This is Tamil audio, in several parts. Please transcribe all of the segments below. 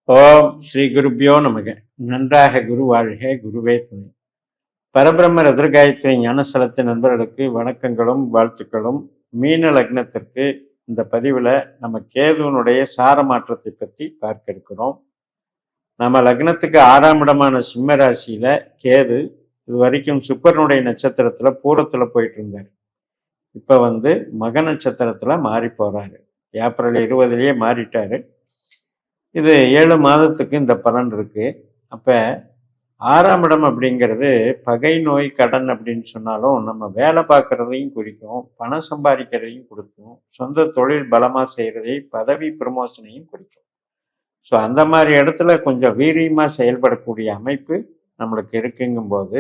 ஓம் ஸ்ரீ குருப்பியோ நமக. நன்றாக குரு வாழ்க, குருவே துணை. பரபிரம்ம ருத்ரகாயத்ரி ஞானஸ்தலத்து நண்பர்களுக்கு வணக்கங்களும் வாழ்த்துக்களும். மீன லக்னத்திற்கு இந்த பதிவில் நம்ம கேதுவனுடைய சார மாற்றத்தை பற்றி பார்க்க இருக்கிறோம். நம்ம லக்னத்துக்கு 6ஆம் இடமான சிம்ம ராசியில கேது இது வரைக்கும் சுக்கரனுடைய நட்சத்திரத்துல பூரத்துல போயிட்டு இருந்தார். இப்ப மக நட்சத்திரத்துல மாறி போறாரு. ஏப்ரல் 20லயே மாறிட்டாரு. இது 7 மாதத்துக்கு இந்த பலன் இருக்கு. அப்ப 6ஆம் இடம் அப்படிங்கிறது பகை நோய் கடன் அப்படின்னு சொன்னாலும் நம்ம வேலை பார்க்கறதையும் குறிக்கும், பணம் சம்பாதிக்கிறதையும் கொடுக்கும், சொந்த தொழில் பலமா செய்யறதை பதவி ப்ரமோஷனையும் குறிக்கும். ஸோ அந்த மாதிரி இடத்துல கொஞ்சம் வீரியமா செயல்படக்கூடிய அமைப்பு நம்மளுக்கு இருக்குங்கும்போது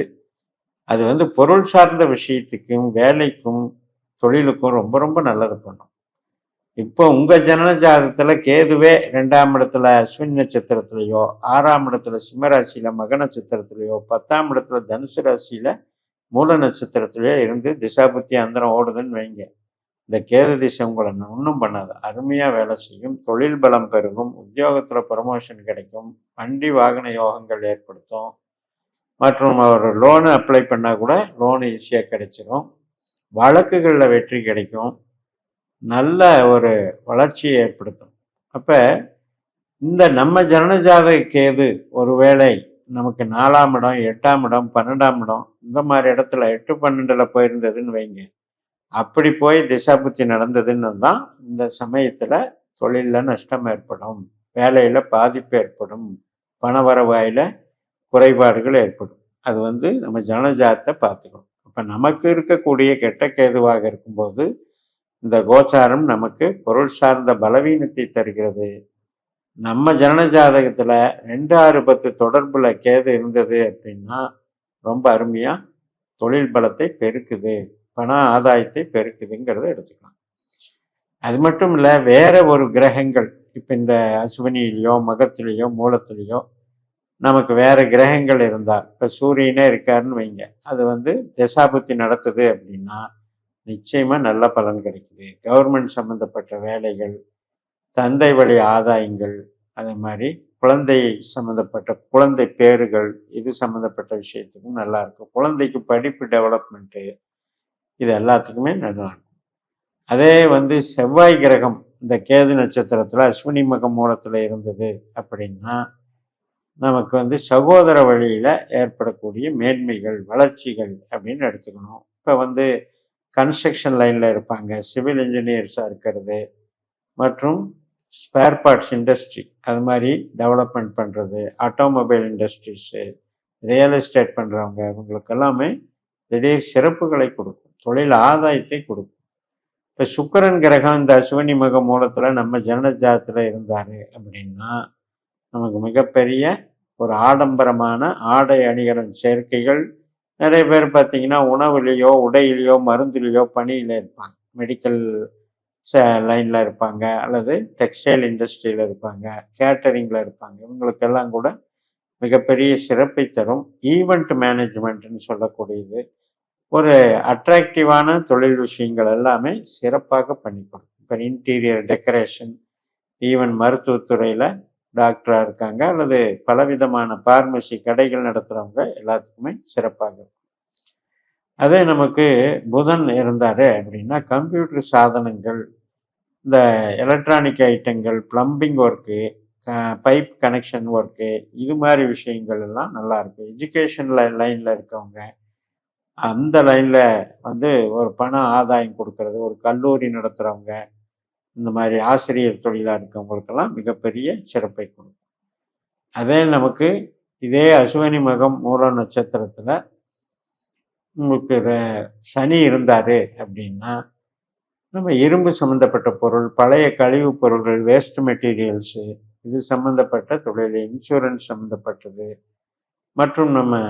அது பொருள் சார்ந்த விஷயத்துக்கும் வேலைக்கும் தொழிலுக்கும் ரொம்ப ரொம்ப நல்லது பண்ணும். இப்போ உங்க ஜனன ஜாதகத்துல கேதுவே 2ஆம் இடத்துல அஸ்வினி நட்சத்திரத்திலேயோ, 6ஆம் இடத்துல சிம்மராசியில மக நட்சத்திரத்திலேயோ, 10ஆம் இடத்துல தனுசு ராசியில மூல நட்சத்திரத்திலேயோ இருந்து திசாபுத்தி அந்தரம் ஓடுதுன்னு வைங்க. இந்த கேது திசை உங்களை ஒன்றும் பண்ணாது. அருமையா வேலை செய்யும், தொழில் பலம் பெருகும், உத்தியோகத்துல ப்ரமோஷன் கிடைக்கும், வண்டி வாகன யோகங்கள் ஏற்படுத்தும், மற்றும் ஒரு லோனு அப்ளை பண்ணா கூட லோனு ஈஸியாக கிடைச்சிடும், வழக்குகளில் வெற்றி கிடைக்கும், நல்ல ஒரு வளர்ச்சியை ஏற்படுத்தும். அப்ப இந்த நம்ம ஜனனஜாதக கேது ஒருவேளை நமக்கு 4ஆம் இடம், 8ஆம் இடம், 12ஆம் இடம் இந்த மாதிரி இடத்துல 8, 12ல போயிருந்ததுன்னு வைங்க. அப்படி போய் திசாபுத்தி நடந்ததுன்னு தான் இந்த சமயத்துல தொழில நஷ்டம் ஏற்படும், வேலையில பாதிப்பு ஏற்படும், பணவரவாயில குறைபாடுகள் ஏற்படும். அது நம்ம ஜனஜாதத்தை பார்த்துக்கணும். அப்ப நமக்கு இருக்கக்கூடிய கெட்ட கேதுவாக இருக்கும்போது இந்த கோச்சாரம் நமக்கு பொருள் சார்ந்த பலவீனத்தை தருகிறது. நம்ம ஜனன ஜாதகத்துல 2, 6, 10 தொடர்புல கேது இருந்தது அப்படின்னா ரொம்ப அருமையா தொழில் பலத்தை பெருக்குது, பண ஆதாயத்தை பெருக்குதுங்கிறத எடுத்துக்கலாம். அது மட்டும் இல்ல, வேற ஒரு கிரகங்கள் இப்ப இந்த அஸ்வினியிலையோ மகத்திலேயோ மூலத்திலேயோ நமக்கு வேற கிரகங்கள் இருந்தா, இப்ப சூரியனே இருக்காருன்னு வைங்க, அது தசாபுத்தி நடத்துது அப்படின்னா நிச்சயமா நல்ல பலன் கிடைக்குது. கவர்மெண்ட் சம்மந்தப்பட்ட வேலைகள், தந்தை வழி ஆதாயங்கள், அதே மாதிரி குழந்தை சம்மந்தப்பட்ட குழந்தை பேறுகள், இது சம்மந்தப்பட்ட விஷயத்துக்கும் நல்லா இருக்கும். குழந்தைக்கு படிப்பு டெவலப்மெண்ட்டு, இது எல்லாத்துக்குமே நல்லா இருக்கும். அதே செவ்வாய் கிரகம் இந்த கேது நட்சத்திரத்துல அஸ்வினி மக மூலத்துல இருந்தது அப்படின்னா நமக்கு சகோதர வழியில ஏற்படக்கூடிய மேன்மைகள், வளர்ச்சிகள் அப்படின்னு எடுத்துக்கணும். இப்ப கன்ஸ்ட்ரக்ஷன் லைனில் இருப்பாங்க, சிவில் இன்ஜினியர்ஸாக இருக்கிறது, மற்றும் ஸ்பேர் பார்ட்ஸ் இண்டஸ்ட்ரி அது மாதிரி டெவலப்மெண்ட் பண்ணுறது, ஆட்டோமொபைல் இண்டஸ்ட்ரீஸு, ரியல் எஸ்டேட் பண்ணுறவங்க, இவங்களுக்கு எல்லாமே திடீர் சிறப்புகளை கொடுக்கும், தொழில் ஆதாயத்தை கொடுக்கும். இப்போ சுக்கிரன் கிரகம் இந்த அஸ்வினி மக மூலத்தில் நம்ம ஜனனஜாதத்தில் இருந்தார் அப்படின்னா நமக்கு மிகப்பெரிய ஒரு ஆடம்பரமான ஆடை அணிகலன் சேர்க்கைகள். நிறைய பேர் பார்த்தீங்கன்னா உணவுலேயோ உடையிலையோ மருந்துலேயோ பணியில் இருப்பாங்க, மெடிக்கல் லைனில் இருப்பாங்க, அல்லது டெக்ஸ்டைல் இண்டஸ்ட்ரியில் இருப்பாங்க, கேட்டரிங்கில் இருப்பாங்க. இவங்களுக்கெல்லாம் கூட மிகப்பெரிய சிறப்பை தரும். ஈவெண்ட் மேனேஜ்மெண்ட்னு சொல்லக்கூடியது ஒரு அட்ராக்டிவான தொழில் விஷயங்கள் எல்லாமே சிறப்பாக பண்ணி கொடுக்கும். இப்போ இன்டீரியர் டெக்கரேஷன், ஈவன் மருத்துவத்துறையில் டாக்டராக இருக்காங்க, அல்லது பலவிதமான பார்மசி கடைகள் நடத்துகிறவங்க எல்லாத்துக்குமே சிறப்பாக இருக்கும். அதே நமக்கு புதன் இருந்தார் அப்படின்னா கம்ப்யூட்டர் சாதனங்கள், இந்த எலக்ட்ரானிக் ஐட்டங்கள், plumbing work, pipe connection work, இது மாதிரி விஷயங்கள் எல்லாம் நல்லா இருக்கும். எஜுகேஷன் லைனில் இருக்கவங்க, அந்த லைனில் ஒரு பண ஆதாயம் கொடுக்கறது, ஒரு கல்லூரி நடத்துகிறவங்க, இந்த மாதிரி ஆசிரியர் தொழிலாக இருக்கவங்களுக்கெல்லாம் மிகப்பெரிய சிறப்பை கொடுக்கும். அதே நமக்கு இதே அஸ்வினி மகம் மூல நட்சத்திரத்தில் உங்களுக்கு சனி இருந்தார் அப்படின்னா நம்ம இரும்பு சம்மந்தப்பட்ட பொருள், பழைய கழிவு பொருள்கள், வேஸ்ட் மெட்டீரியல்ஸு, இது சம்மந்தப்பட்ட தொழில், இன்சூரன்ஸ் சம்மந்தப்பட்டது, மற்றும் நம்ம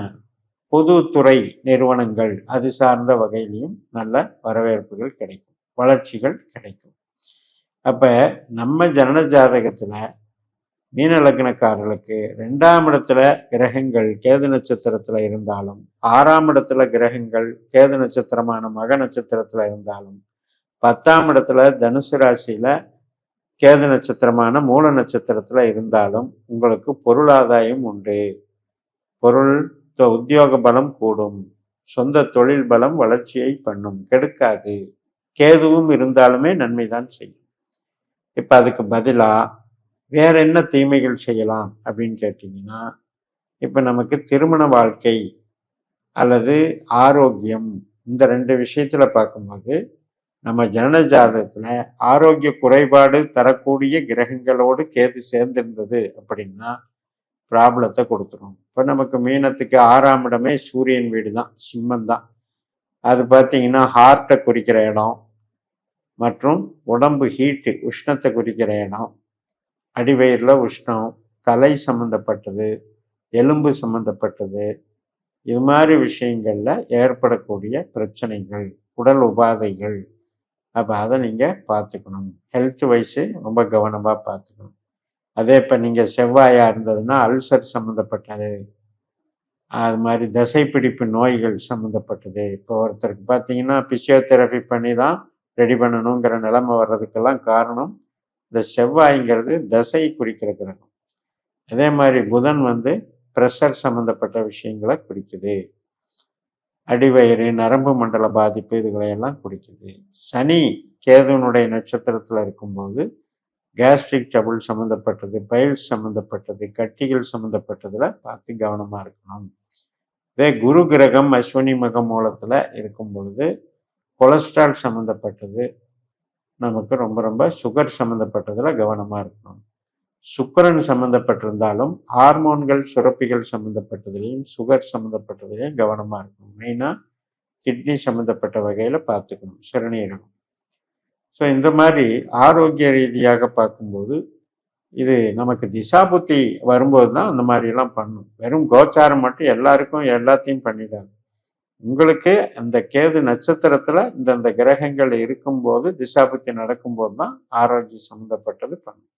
பொதுத்துறை நிறுவனங்கள் அது சார்ந்த வகையிலையும் நல்ல வரவேற்புகள் கிடைக்கும், வளர்ச்சிகள் கிடைக்கும். அப்போ நம்ம ஜனன ஜாதகத்தில் மீன லக்னக்காரர்களுக்கு 2ஆம் இடத்துல கிரகங்கள் கேது நட்சத்திரத்தில் இருந்தாலும், 6ஆம் இடத்துல கிரகங்கள் கேது நட்சத்திரமான மக நட்சத்திரத்தில் இருந்தாலும், 10ஆம் இடத்துல தனுசு ராசியில் கேது நட்சத்திரமான மூல நட்சத்திரத்துல இருந்தாலும் உங்களுக்கு பொருளாதாயம் உண்டு. பொருள் உத்தியோக பலம் கூடும். சொந்த தொழில் பலம் வளர்ச்சியை பண்ணும், கெடுக்காது. கேதுவும் இருந்தாலுமே நன்மைதான் செய்யும். இப்ப அதுக்கு பதிலா வேற என்ன தீமைகள் செய்யலாம் அப்படின்னு கேட்டீங்கன்னா, இப்ப நமக்கு திருமண வாழ்க்கை அல்லது ஆரோக்கியம், இந்த 2 விஷயத்துல பார்க்கும்போது நம்ம ஜனன ஜாதகத்துல ஆரோக்கிய குறைபாடு தரக்கூடிய கிரகங்களோடு கேது சேர்ந்திருந்தது அப்படின்னா ப்ராப்ளத்தை கொடுத்துரும். இப்போ நமக்கு மீனத்துக்கு 6ஆம் இடமே சூரியன் வீடு தான், சிம்மம் தான். அது பார்த்தீங்கன்னா ஹார்ட்டை குறிக்கிற இடம் மற்றும் உடம்பு ஹீட்டு உஷ்ணத்தை குறிக்கிற இடம். அடிவயிறில் உஷ்ணம், தலை சம்மந்தப்பட்டது, எலும்பு சம்மந்தப்பட்டது, இது மாதிரி விஷயங்கள்ல ஏற்படக்கூடிய பிரச்சனைகள், உடல் உபாதைகள். அப்போ அதை நீங்கள் பார்த்துக்கணும். ஹெல்த் வைஸு ரொம்ப கவனமாக பார்த்துக்கணும். அதே இப்போ நீங்கள் செவ்வாயாக இருந்ததுன்னா அல்சர் சம்மந்தப்பட்டது, அது மாதிரி தசைப்பிடிப்பு நோய்கள் சம்மந்தப்பட்டது. இப்போ ஒருத்தருக்கு பார்த்தீங்கன்னா பிசியோதெரபி பண்ணி தான் ரெடி பண்ணணுங்கிற நிலைமை வர்றதுக்கெல்லாம் காரணம் இந்த செவ்வாய்ங்கிறது தசை குறிக்கிற கிரகம். அதே மாதிரி புதன் ப்ரெஷர் சம்மந்தப்பட்ட விஷயங்களை குறிக்குது. அடிவயிறு, நரம்பு மண்டல பாதிப்பு, இதுகளையெல்லாம் குறிக்குது. சனி கேதுனுடைய நட்சத்திரத்தில் இருக்கும்போது கேஸ்ட்ரிக் ட்ரபிள் சம்மந்தப்பட்டது, பைல்ஸ் சம்மந்தப்பட்டது, கட்டிகள் சம்மந்தப்பட்டதில் பார்த்து கவனமாக இருக்கணும். இதே குரு கிரகம் அஸ்வினி மக மூலத்தில் இருக்கும் பொழுது கொலஸ்ட்ரால் சம்மந்தப்பட்டது, நமக்கு ரொம்ப ரொம்ப சுகர் சம்மந்தப்பட்டதில் கவனமாக இருக்கணும். சுக்கிரன் சம்மந்தப்பட்டிருந்தாலும் ஹார்மோன்கள் சுரப்பிகள் சம்மந்தப்பட்டதுலையும் சுகர் சம்மந்தப்பட்டதுலையும் கவனமாக இருக்கணும். மெயினாக கிட்னி சம்மந்தப்பட்ட வகையில் பார்த்துக்கணும், சிறுநீரகம். ஸோ இந்த மாதிரி ஆரோக்கிய ரீதியாக பார்க்கும்போது இது நமக்கு திசாபுத்தி வரும்போது தான் அந்த மாதிரிலாம் பண்ணும். வெறும் கோச்சாரம் மட்டும் எல்லாருக்கும் எல்லாத்தையும் பண்ணிடாது. உங்களுக்கு அந்த கேது நட்சத்திரத்தில் இந்தந்த கிரகங்கள் இருக்கும்போது திசாபுத்தி நடக்கும்போது தான் ஆரோக்கியம் சம்மந்தப்பட்டது பண்ணும்.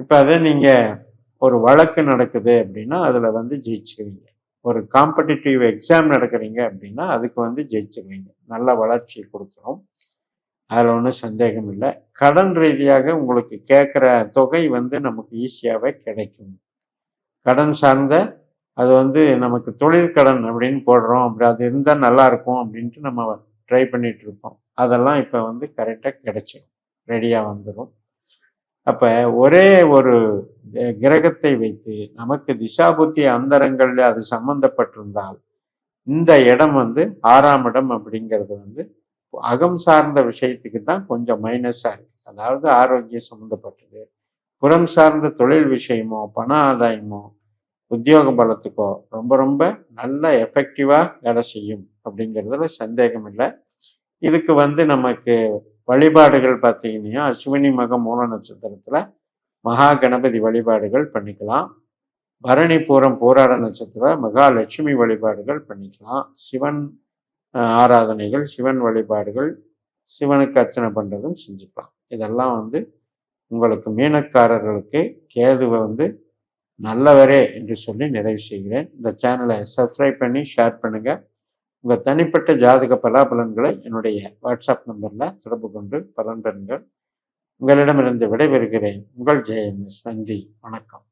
இப்போ அதை நீங்கள் ஒரு வழக்கு நடக்குது அப்படின்னா அதில் ஜெயிச்சுக்குவீங்க. ஒரு காம்படிட்டிவ் எக்ஸாம் நடக்கிறீங்க அப்படின்னா அதுக்கு ஜெயிச்சுக்குவீங்க. நல்ல வளர்ச்சி கொடுத்துரும், அதில் ஒன்றும் சந்தேகம் இல்லை. கடன் ரீதியாக உங்களுக்கு கேட்குற தொகை நமக்கு ஈஸியாகவே கிடைக்கும். கடன் சார்ந்த அது நமக்கு தொழில் கடன் அப்படின்னு போடுறோம், அப்படி அது இருந்தால் நல்லா இருக்கும் அப்படின்ட்டு நம்ம ட்ரை பண்ணிட்டு இருப்போம். அதெல்லாம் இப்போ கரெக்டாக கிடைச்சிடும், ரெடியாக வந்துடும். அப்போ ஒரே ஒரு கிரகத்தை வைத்து நமக்கு திசாபுத்தி அந்தரங்களில் அது சம்பந்தப்பட்டிருந்தால் இந்த இடம் 6ஆம் இடம் அப்படிங்கிறது அகம் சார்ந்த விஷயத்துக்கு தான் கொஞ்சம் மைனஸாக இருக்கு. அதாவது ஆரோக்கியம் சம்மந்தப்பட்டது. புறம் சார்ந்த தொழில் விஷயமோ பண ஆதாயமோ உத்தியோக பலத்துக்கோ ரொம்ப ரொம்ப நல்ல எஃபெக்டிவாக வேலை செய்யும் அப்படிங்கிறதுல சந்தேகம் இல்லை. இதுக்கு நமக்கு வழிபாடுகள் பார்த்தீங்கன்னா அஸ்வினி மக மூல நட்சத்திரத்தில் மகா கணபதி வழிபாடுகள் பண்ணிக்கலாம். பரணி பூரம் போராட நட்சத்திரம் மகாலட்சுமி வழிபாடுகள் பண்ணிக்கலாம். சிவன் ஆராதனைகள், சிவன் வழிபாடுகள், சிவனுக்கு அர்ச்சனை பண்ணுறதும் செஞ்சுக்கலாம். இதெல்லாம் உங்களுக்கு மீனக்காரர்களுக்கு கேதுவை நல்லவரே என்று சொல்லி நிறைவு செய்கிறேன். இந்த சேனலை சப்ஸ்கிரைப் பண்ணி ஷேர் பண்ணுங்கள். உங்கள் தனிப்பட்ட ஜாதக பலாபலன்களை என்னுடைய வாட்ஸ்அப் நம்பரில் தொடர்பு கொண்டு பலன் பெறுங்கள். உங்களிடமிருந்து விடைபெறுகிறேன். உங்கள் ஜெயம்எஸ். நன்றி, வணக்கம்.